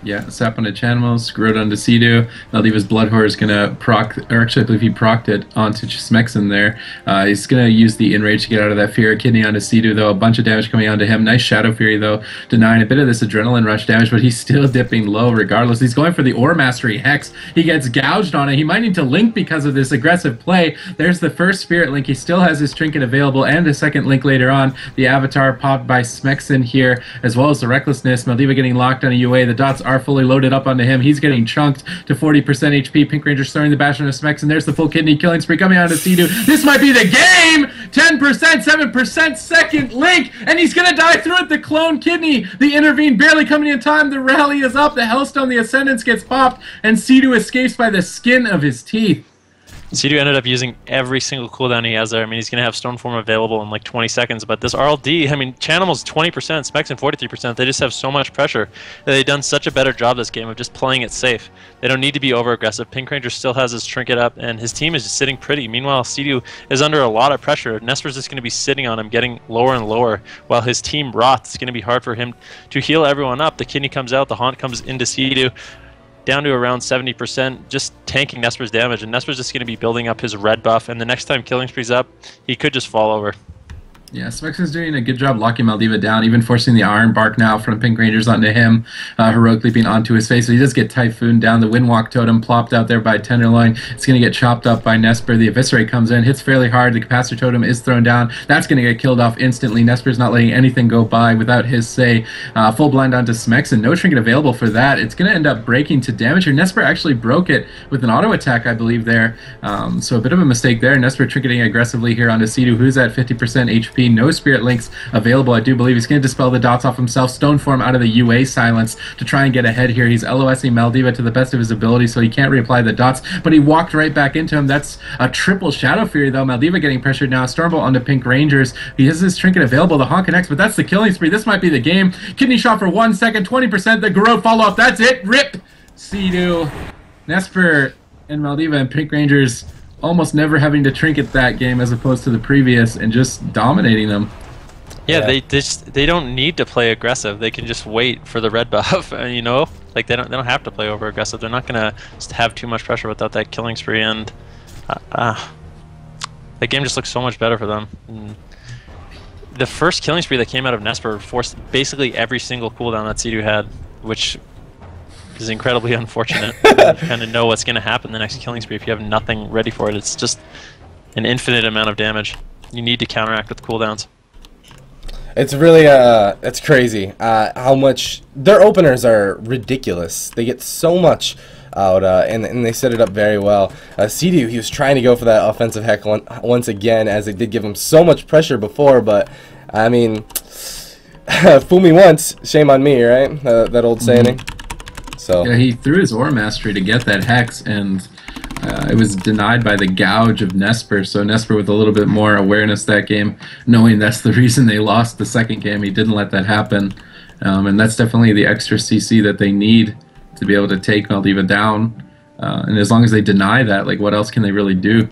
Yeah, sap onto Chanimal, screwed onto Cdew. Maldiva's Bloodhorror is going to proc, or actually I believe he procced it onto Smexxin there. He's going to use the Enrage to get out of that Fear. Kidney onto Cdew, though. A bunch of damage coming onto him. Nice Shadow Fury, though, denying a bit of this Adrenaline Rush damage, but he's still dipping low regardless. He's going for the Ore Mastery Hex. He gets gouged on it. He might need to link because of this aggressive play. There's the first Spirit Link. He still has his Trinket available, and a second Link later on. The Avatar popped by Smexxin here, as well as the Recklessness. Maldiva getting locked on a UA. The dots are fully loaded up onto him. He's getting chunked to 40% HP. Pinkrangerz throwing the bash on Smexxin. There's the full kidney killing spree coming out of Cdew. This might be the game! 10%, 7%, second Link, and he's gonna die through it. The clone kidney, the intervene barely coming in time. The rally is up. The Hellstone, the Ascendance gets popped, and Cdew escapes by the skin of his teeth. Cdew ended up using every single cooldown he has there. I mean, he's going to have Stoneform available in like 20 seconds, but this RLD, I mean, Chanimal's 20%, Smexxin 43%. They just have so much pressure that they've done such a better job this game of just playing it safe. They don't need to be over-aggressive. Pinkrangerz still has his Trinket up, and his team is just sitting pretty. Meanwhile, Cdew is under a lot of pressure. Nesper's just going to be sitting on him, getting lower and lower, while his team rots. It's going to be hard for him to heal everyone up. The kidney comes out, the Haunt comes into Cdew, down to around 70%, just tanking Nesper's damage, and Nesper's just going to be building up his red buff, and the next time Killing Spree's up, he could just fall over. Yeah, Smexxin's doing a good job locking Maldiva down, even forcing the Iron Bark now from Pinkrangerz onto him, heroic leaping onto his face. So he does get Typhoon down. The Windwalk Totem plopped out there by Tenderloin. It's going to get chopped up by Nessper. The Eviscerate comes in, hits fairly hard. The Capacitor Totem is thrown down. That's going to get killed off instantly. Nesper's not letting anything go by without his say. Full blind onto Smexxin. No Trinket available for that. It's going to end up breaking to damage here. Nessper actually broke it with an auto attack, I believe, there. So a bit of a mistake there. Nessper Trinketing aggressively here onto Cdew, who's at 50% HP. No Spirit Links available, I do believe. He's going to dispel the dots off himself, Stoneform out of the UA silence to try and get ahead here. He's LOSing Maldiva to the best of his ability, so he can't reapply the dots, but he walked right back into him. That's a triple Shadow Fury, though. Maldiva getting pressured now. Stormbolt onto Pinkrangerz. He has his Trinket available. The Haunt connects, but that's the killing spree. This might be the game. Kidney shot for 1 second, 20%. The Garrote follow-up. That's it. RIP! Cdew, Nessper, and Maldiva and Pinkrangerz almost never having to Trinket that game as opposed to the previous, and just dominating them. Yeah, they don't need to play aggressive. They can just wait for the red buff, you know? Like they don't have to play over aggressive. They're not gonna have too much pressure without that killing spree, and that game just looks so much better for them. And the first killing spree that came out of Nessper forced basically every single cooldown that Cdew had, which is incredibly unfortunate. You kind of know what's gonna happen the next killing spree if you have nothing ready for it. It's just an infinite amount of damage. You need to counteract with cooldowns. It's really, it's crazy how much their openers are ridiculous. They get so much out, and they set it up very well. Cdew, he was trying to go for that offensive heck once again, as it did give him so much pressure before, but, I mean, fool me once, shame on me, right? That old saying. So yeah, he threw his Aura Mastery to get that hex, and it was denied by the gouge of Nessper, so Nessper with a little bit more awareness that game, knowing that's the reason they lost the second game, he didn't let that happen. And that's definitely the extra CC that they need to be able to take Maldiva down. And as long as they deny that, like, what else can they really do?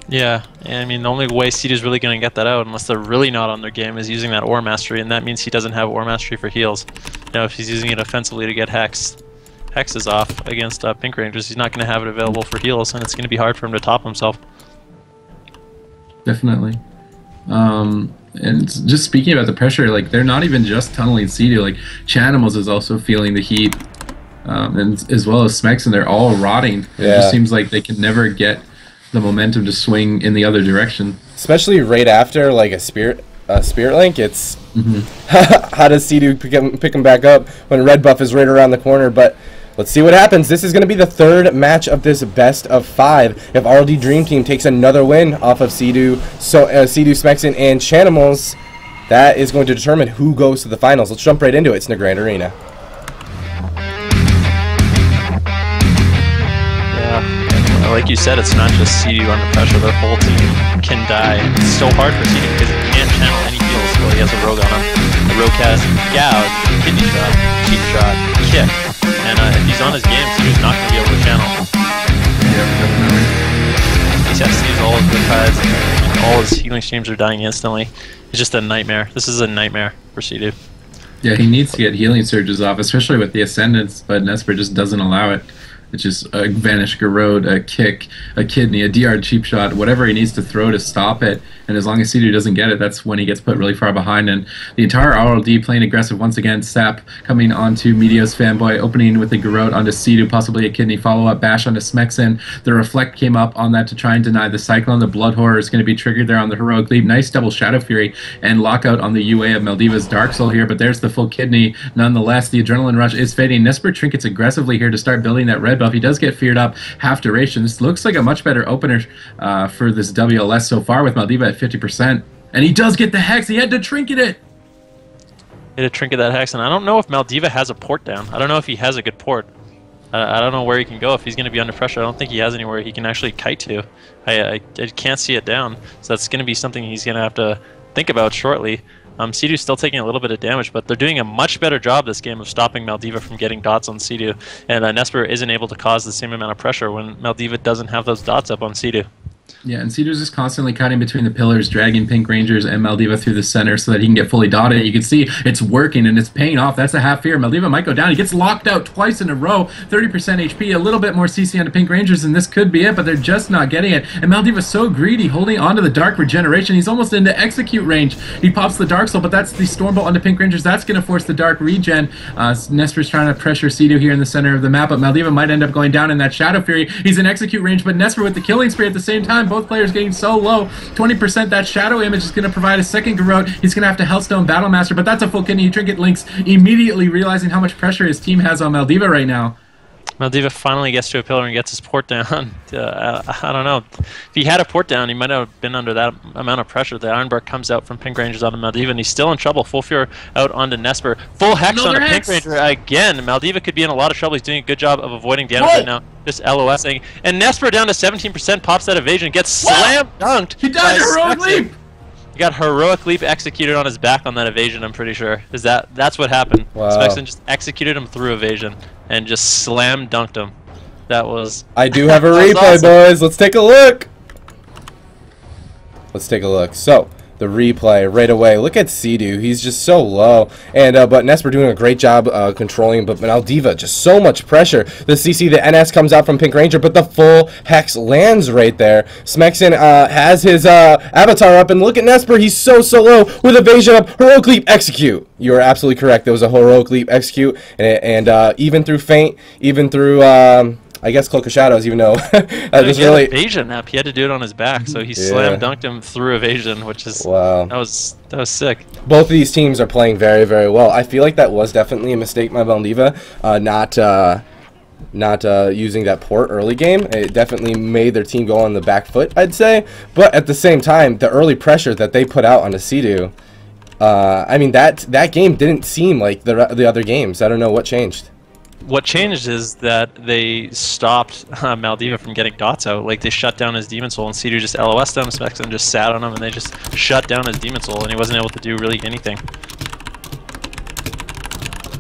Yeah, I mean, the only way Cdew's really going to get that out, unless they're really not on their game, is using that Aura Mastery, and that means he doesn't have Aura Mastery for heals. You know, if he's using it offensively to get hexes off against Pinkrangerz, he's not going to have it available for heals, and it's going to be hard for him to top himself. Definitely. And just speaking about the pressure, like, they're not even just tunneling Cdew. Like, Chanimal is also feeling the heat, and as well as Smexxin, they're all rotting. It just seems like they can never get the momentum to swing in the other direction. Especially right after, like, a Spirit Link, it's how does Cdew pick him back up when red buff is right around the corner? But let's see what happens. This is going to be the third match of this best of 5. If RLDream Team takes another win off of Cdew, Cdew, Smexxin, and Chanimals, that is going to determine who goes to the finals. Let's jump right into it. It's in the Grand Arena. Yeah, like you said, it's not just Cdew under pressure. Their whole team can die. It's so hard for Cdew because he can't channel any heals while he has a rogue on him. The rogue has gouge, kidney shot, cheap shot, kick. And if he's on his game, Cdew's not going to be able to channel. Yeah, definitely. He has to use all his good cards, and all his healing streams are dying instantly. It's just a nightmare. This is a nightmare for Cdew. Yeah, he needs to get healing surges off, especially with the Ascendants, but Nessper just doesn't allow it. It's just a Vanish Garrode, a kick, a kidney, a DR cheap shot, whatever he needs to throw to stop it. And as long as Cdew doesn't get it, that's when he gets put really far behind. And the entire RLD playing aggressive once again. Sap coming onto Meteos Fanboy, opening with the Garrode onto Cdew, possibly a kidney follow-up bash onto Smexxin. The Reflect came up on that to try and deny the Cyclone. The Blood Horror is going to be triggered there on the Heroic Leap. Nice double Shadow Fury and lockout on the UA of Maldiva's Dark Soul here, but there's the full kidney. Nonetheless, the Adrenaline Rush is fading. Nessper trinkets aggressively here to start building that red buff. He does get feared up half duration. This looks like a much better opener for this WLS so far with Maldiva at 50%. And he does get the hex. He had to trinket it. He had to trinket that hex, and I don't know if Maldiva has a port down. I don't know if he has a good port. I don't know where he can go if he's going to be under pressure. I don't think he has anywhere he can actually kite to. I can't see it down, so that's going to be something he's going to have to think about shortly. Cdew's still taking a little bit of damage, but they're doing a much better job this game of stopping Maldiva from getting dots on Cdew. And Nessper isn't able to cause the same amount of pressure when Maldiva doesn't have those dots up on Cdew. Yeah, and Cdew's just constantly cutting between the pillars, dragging Pinkrangerz and Maldiva through the center so that he can get fully dotted. You can see it's working and it's paying off. That's a half fear. Maldiva might go down. He gets locked out twice in a row. 30% HP, a little bit more CC onto Pinkrangerz, and this could be it, but they're just not getting it. And Maldiva's so greedy, holding onto the Dark Regeneration. He's almost into execute range. He pops the Dark Soul, but that's the Stormbolt onto Pinkrangerz. That's going to force the Dark Regen. Nesper's trying to pressure Cdew here in the center of the map, but Maldiva might end up going down in that Shadow Fury. He's in execute range, but Nessper with the killing spree at the same time. Both players getting so low. 20%, that Shadow Image is going to provide a second Garrode. He's going to have to Hellstone Battlemaster, but that's a full kidney. Trinket links, immediately realizing how much pressure his team has on Maldiva right now. Maldiva finally gets to a pillar and gets his port down. I don't know. If he had a port down, he might have been under that amount of pressure. The Ironbark comes out from Pinkrangerz onto Maldiva, and he's still in trouble. Full Fear out onto Nessper. Full Hex onto Pinkranger again. Maldiva could be in a lot of trouble. He's doing a good job of avoiding damage right now. Just LOSing. And Nessper down to 17%, pops that evasion, gets slam dunked. He died Heroic Leap! He got Heroic Leap executed on his back on that evasion, I'm pretty sure. That's what happened. Wow. Smexxin just executed him through evasion and just slam dunked him. That was... I do have a replay, awesome. Boys. Let's take a look. Let's take a look. So, the replay right away. Look at Cdew. He's just so low. And but Nessper doing a great job controlling, but Maldiva just so much pressure. The CC, the NS comes out from Pinkrangerz, but the full Hex lands right there. Smexxin has his avatar up, and look at Nessper. He's so low with evasion up. Heroic Leap, execute. You are absolutely correct. There was a Heroic Leap, execute. And even through Feint, even through... I guess Cloak of Shadows, even though just really evasion up. He had to do it on his back, so he slam dunked him through evasion, which is that was sick. Both of these teams are playing very, very well. I feel like that was definitely a mistake by Maldiva, not using that port early game. It definitely made their team go on the back foot, I'd say. But at the same time, the early pressure that they put out on the Cdew, I mean that game didn't seem like the other games. I don't know what changed. What changed is that they stopped Maldiva from getting dots out. Like, they shut down his Demon Soul, and Cdew just LOS'd him, Smexxin just sat on him, and they just shut down his Demon Soul, and he wasn't able to do really anything.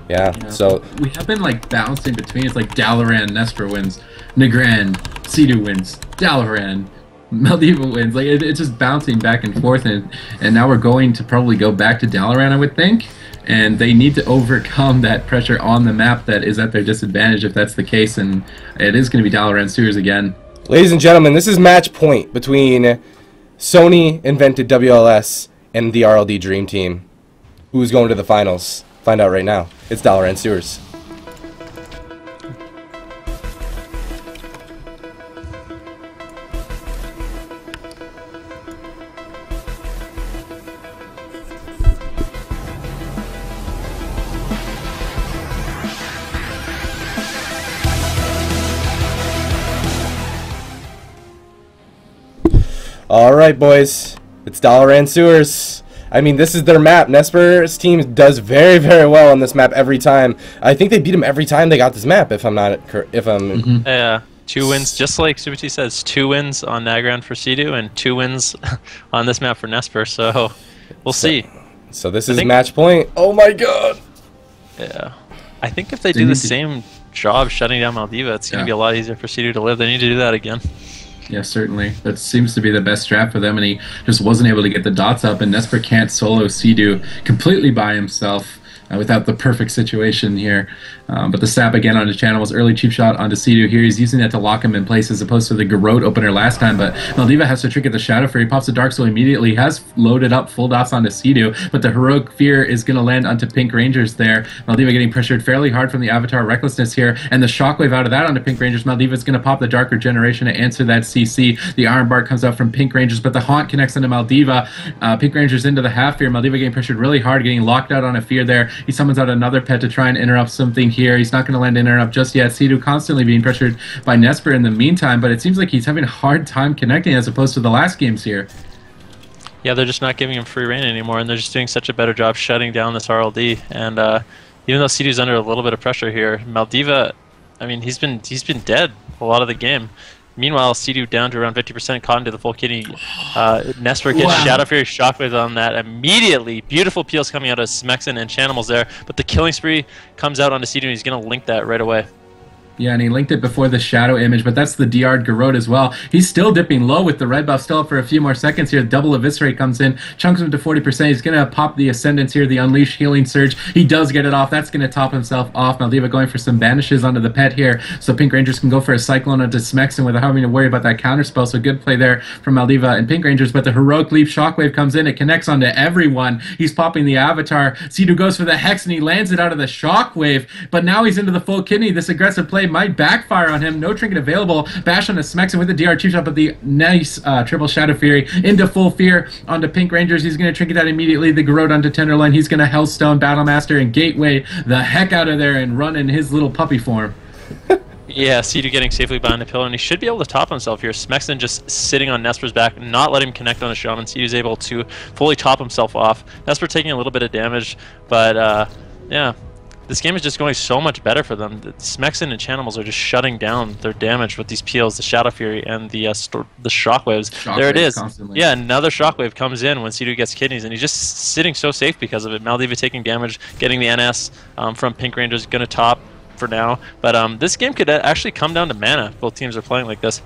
Yeah, so... We have been, like, bouncing between. It's like Dalaran, Nessper wins, Nagrand, Cdew wins, Dalaran, Maldiva wins. Like, it's just bouncing back and forth, and now we're going to probably go back to Dalaran, I would think. And they need to overcome that pressure on the map that is at their disadvantage if that's the case, and it is going to be Dalaran Sewers again. Ladies and gentlemen, this is match point between Sony invented WLS and the RLDream Team. Who's going to the finals? Find out right now. It's Dalaran Sewers. Alright, boys. It's Dalaran Sewers. I mean, this is their map. Nessper's team does very, very well on this map every time. I think they beat him every time they got this map, if I'm not... Yeah, 2 wins, just like Subati says, 2 wins on Nagrand for Cdew, and 2 wins on this map for Nessper, so we'll see. So this is match point. Oh my god! Yeah. I think if they do the same job shutting down Maldiva, it's going to be a lot easier for Cdew to live. They need to do that again. Yeah, certainly. That seems to be the best strat for them, and he just wasn't able to get the dots up, and Nessper can't solo Cdew completely by himself without the perfect situation here. But the sap again onto Chanimal's early cheap shot onto Cdew here. He's using that to lock him in place as opposed to the Garrote opener last time, but Maldiva has to trinket the Shadow Fury, pops the Dark Soul immediately, has loaded up full dots onto Cdew, but the Heroic Fear is going to land onto Pinkrangerz there. Maldiva getting pressured fairly hard from the Avatar Recklessness here, and the Shockwave out of that onto Pinkrangerz. Maldiva's going to pop the Dark Regeneration to answer that CC. The Iron Bar comes out from Pinkrangerz, but the Haunt connects into Maldiva. Pinkrangerz into the half Fear. Maldiva getting pressured really hard, getting locked out on a Fear there. He summons out another pet to try and interrupt something here. He's not going to land interrupt just yet. Cdew constantly being pressured by Nessper in the meantime, but it seems like he's having a hard time connecting as opposed to the last games here. Yeah, they're just not giving him free reign anymore, and they're just doing such a better job shutting down this RLD. And even though Cdew's under a little bit of pressure here, Maldiva, I mean, he's been dead a lot of the game. Meanwhile, Cdew down to around 50%, caught into the full kidney. Nessper gets Shadow Fury Shockwave on that immediately. Beautiful peels coming out of Smexxin and Chanimal's there, but the killing spree comes out onto Cdew, and he's going to link that right away. Yeah, and he linked it before the shadow image, but that's the DR'd Garrote as well. He's still dipping low with the red buff still up for a few more seconds here. Double Eviscerate comes in, chunks him to 40%. He's going to pop the Ascendance here, the Unleash Healing Surge. He does get it off. That's going to top himself off. Maldiva going for some banishes onto the pet here, so Pinkrangerz can go for a Cyclone onto Smexxin without having to worry about that counterspell. So good play there from Maldiva and Pinkrangerz, but the Heroic Leap Shockwave comes in. It connects onto everyone. He's popping the Avatar. Cdew goes for the Hex, and he lands it out of the Shockwave, but now he's into the full kidney. This aggressive play might backfire on him. No trinket available. Bash on the Smexxin with the DR cheap shot, but the nice triple Shadow Fury into full fear onto Pinkrangerz. He's going to trinket that immediately. The Garrote onto Tenderloin. He's going to Hellstone Battlemaster and Gateway the heck out of there and run in his little puppy form. Yeah, Cdew getting safely behind the pillar, and he should be able to top himself here. Smexxin just sitting on Nessper's back, not letting him connect on the Shaman. Cdew's able to fully top himself off. Nessper taking a little bit of damage, but yeah. This game is just going so much better for them. The Smexxin and Chanimals are just shutting down their damage with these peels, the Shadow Fury and the Shockwaves. There it is. Constantly. Yeah, another Shockwave comes in when Cdew gets kidneys, and he's just sitting so safe because of it. Maldiva taking damage, getting the NS from Pinkrangerz, going to top for now. But this game could actually come down to mana. Both teams are playing like this.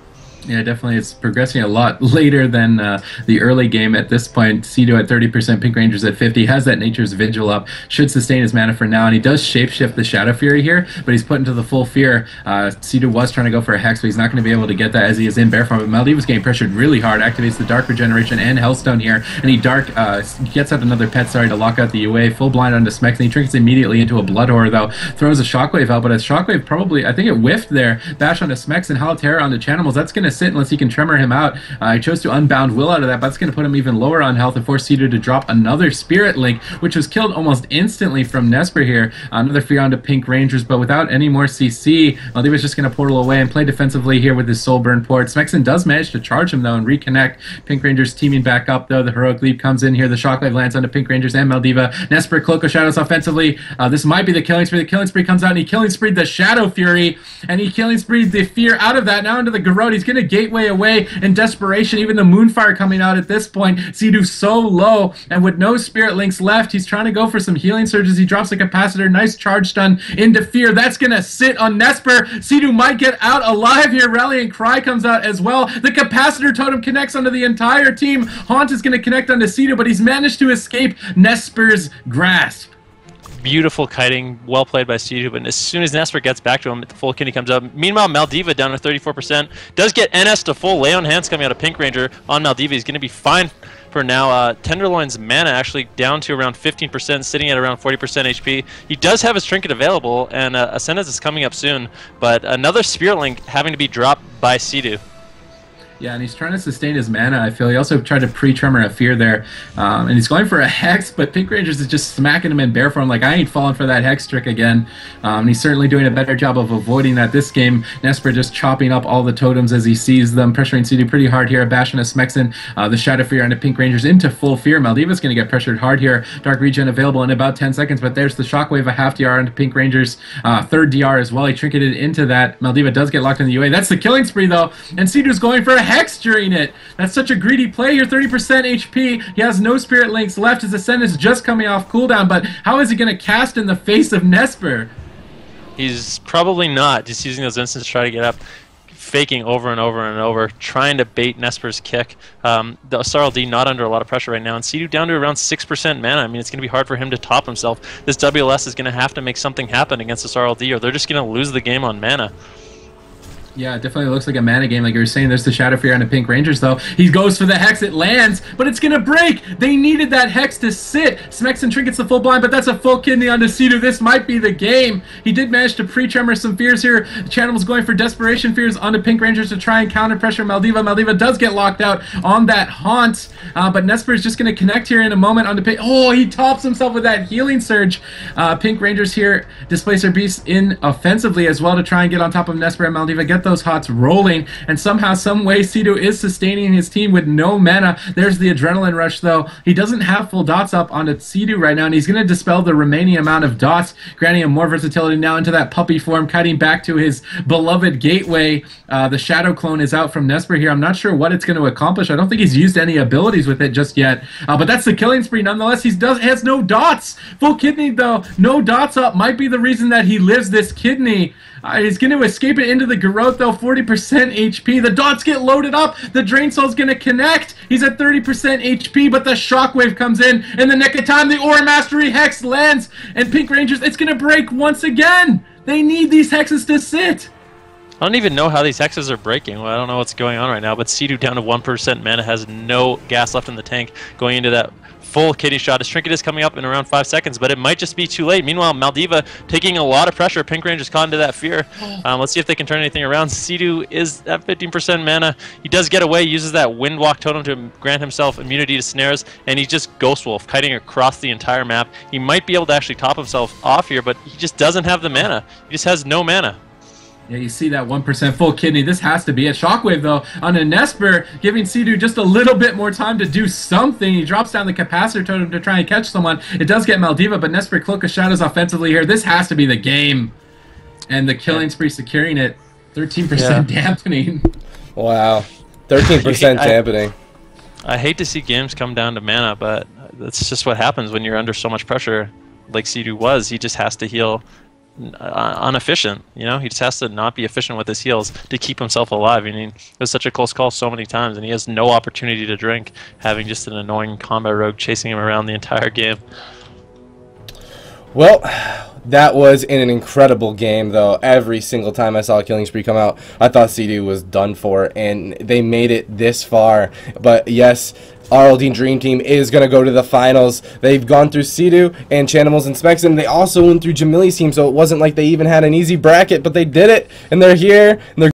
Yeah, definitely. It's progressing a lot later than the early game at this point. Cdew at 30%, Pinkrangerz at 50, has that Nature's Vigil up, should sustain his mana for now, and he does shapeshift the Shadow Fury here, but he's put into the full fear. Cdew was trying to go for a Hex, but he's not going to be able to get that as he is in bear form. But Maldiva's getting pressured really hard, activates the Dark Regeneration and Hellstone here, and he gets out another pet, to lock out the UA, full blind onto Smexxin. He trinkets immediately into a Blood Horror, though, throws a Shockwave out, but a Shockwave probably, I think it whiffed there, bash onto Smexxin, Howl Terror onto Chanimals. That's going to sit unless he can tremor him out. He chose to unbound Will out of that, but that's going to put him even lower on health and force Cdew to drop another Spirit Link, which was killed almost instantly from Nessper here. Another fear onto Pinkrangerz, but without any more CC, Maldiva's just going to portal away and play defensively here with his Soulburn port. Smexxin does manage to charge him, though, and reconnect. Pinkrangerz teaming back up, though. The Heroic Leap comes in here. The Shockwave lands onto Pinkrangerz and Maldiva. Nessper, Cloak of Shadows offensively. This might be the Killing Spree. The Killing Spree comes out, and he Killing Spreed the Shadow Fury, and he Killing Spreed the fear out of that. Now into the Garrote. He's going to Gateway away in desperation. Even the Moonfire coming out at this point. Cdew so low, and with no Spirit Links left, he's trying to go for some healing surges. He drops a Capacitor. Nice charge stun into fear. That's going to sit on Nessper. Cdew might get out alive here. Rallying Cry comes out as well. The Capacitor Totem connects onto the entire team. Haunt is going to connect onto Cdew, but he's managed to escape Nesper's grasp. Beautiful kiting, well played by Cdew, but as soon as Nessper gets back to him, the full kidney comes up. Meanwhile, Maldiva down to 34%. Does get NS to full. Lay on Hands coming out of Pinkranger on Maldiva. He's going to be fine for now. Tenderloin's mana actually down to around 15%, sitting at around 40% HP. He does have his Trinket available, and Ascendance is coming up soon, but another Spirit Link having to be dropped by Cdew. Yeah, and he's trying to sustain his mana, I feel. He also tried to pre-tremor a fear there. And he's going for a Hex, but Pinkrangerz is just smacking him in bear form like, I ain't falling for that Hex trick again. And he's certainly doing a better job of avoiding that this game. Nessper just chopping up all the totems as he sees them, pressuring Cdew pretty hard here. Bashing a Smexxin, the Shadow Fear onto Pinkrangerz into full fear. Maldiva's going to get pressured hard here. Dark Regen available in about 10 seconds, but there's the Shockwave, a half DR onto Pinkrangerz. Third DR as well. He trinketed into that. Maldiva does get locked in the UA. That's the Killing Spree, though. And Cdew's going for a Hex during it. That's such a greedy play here. 30% HP. He has no Spirit Links left. His Ascendance is just coming off cooldown, but how is he going to cast in the face of Nessper? He's probably not. Just using those instants to try to get up. Faking over and over and over, trying to bait Nesper's kick. The RLD not under a lot of pressure right now, and Cdew down to around 6% mana. I mean, it's going to be hard for him to top himself. This WLS is going to have to make something happen against this RLD, or they're just going to lose the game on mana. Yeah, it definitely looks like a mana game, like you were saying. There's the Shadow Fear on the Pinkrangerz, though. He goes for the Hex, it lands, but it's gonna break! They needed that Hex to sit! Smexxin trinkets the full blind, but that's a full kidney onto Cdew. This might be the game. He did manage to pre-tremor some fears here. Chanimal's going for Desperation Fears onto Pinkrangerz to try and counter-pressure Maldiva. Maldiva does get locked out on that Haunt, but Nessper is just gonna connect here in a moment onto Pink. Oh, he tops himself with that Healing Surge. Pinkrangerz here displace their beasts in offensively as well to try and get on top of Nessper and Maldiva, get those Hots rolling, and somehow, some way, Cdew is sustaining his team with no mana. There's the Adrenaline Rush, though. He doesn't have full dots up onto Cdew right now, and he's going to dispel the remaining amount of dots, granting him more versatility now into that puppy form, kiting back to his beloved Gateway. The Shadow Clone is out from Nessper here. I'm not sure what it's going to accomplish. I don't think he's used any abilities with it just yet, but that's the Killing Spree nonetheless. He has no dots. Full kidney, though. No dots up might be the reason that he lives this kidney. He's going to escape it into the Garrote, though. 40% HP. The dots get loaded up. The Drain Soul's going to connect. He's at 30% HP, but the Shockwave comes in the nick of time. The Aura Mastery Hex lands, and Pinkrangerz, it's going to break once again. They need these Hexes to sit. I don't even know how these Hexes are breaking. Well, I don't know what's going on right now, but Cdew down to 1% mana, has no gas left in the tank, going into that full kidney shot. His Trinket is coming up in around 5 seconds, but it might just be too late. Meanwhile, Maldiva taking a lot of pressure. Pinkrangerz caught into that fear. Let's see if they can turn anything around. Cdew is at 15% mana. He does get away, uses that Windwalk Totem to grant himself immunity to snares, and he's just Ghost Wolf, kiting across the entire map. He might be able to actually top himself off here, but he just doesn't have the mana. He just has no mana. Yeah, you see that 1% full kidney. This has to be a Shockwave, though, on a Nessper, giving Cdew just a little bit more time to do something. He drops down the Capacitor Totem to try and catch someone. It does get Maldiva, but Nessper Cloak of Shadows offensively here. This has to be the game. And the Killing Spree securing it. 13% dampening. Wow. 13% dampening. I hate to see games come down to mana, but that's just what happens when you're under so much pressure like Cdew was. He just has to heal inefficient. You know, he just has to not be efficient with his heals to keep himself alive. I mean, it was such a close call so many times, and he has no opportunity to drink, having just an annoying combat rogue chasing him around the entire game. Well, that was in an incredible game, though. Every single time I saw a killing spree come out, I thought Cdew was done for, and they made it this far. But yes, RLDream Team is going to go to the finals. They've gone through Cdew and Chanimals and Smexxin. They also went through Jamili's team, so it wasn't like they even had an easy bracket, but they did it, and they're here, and they're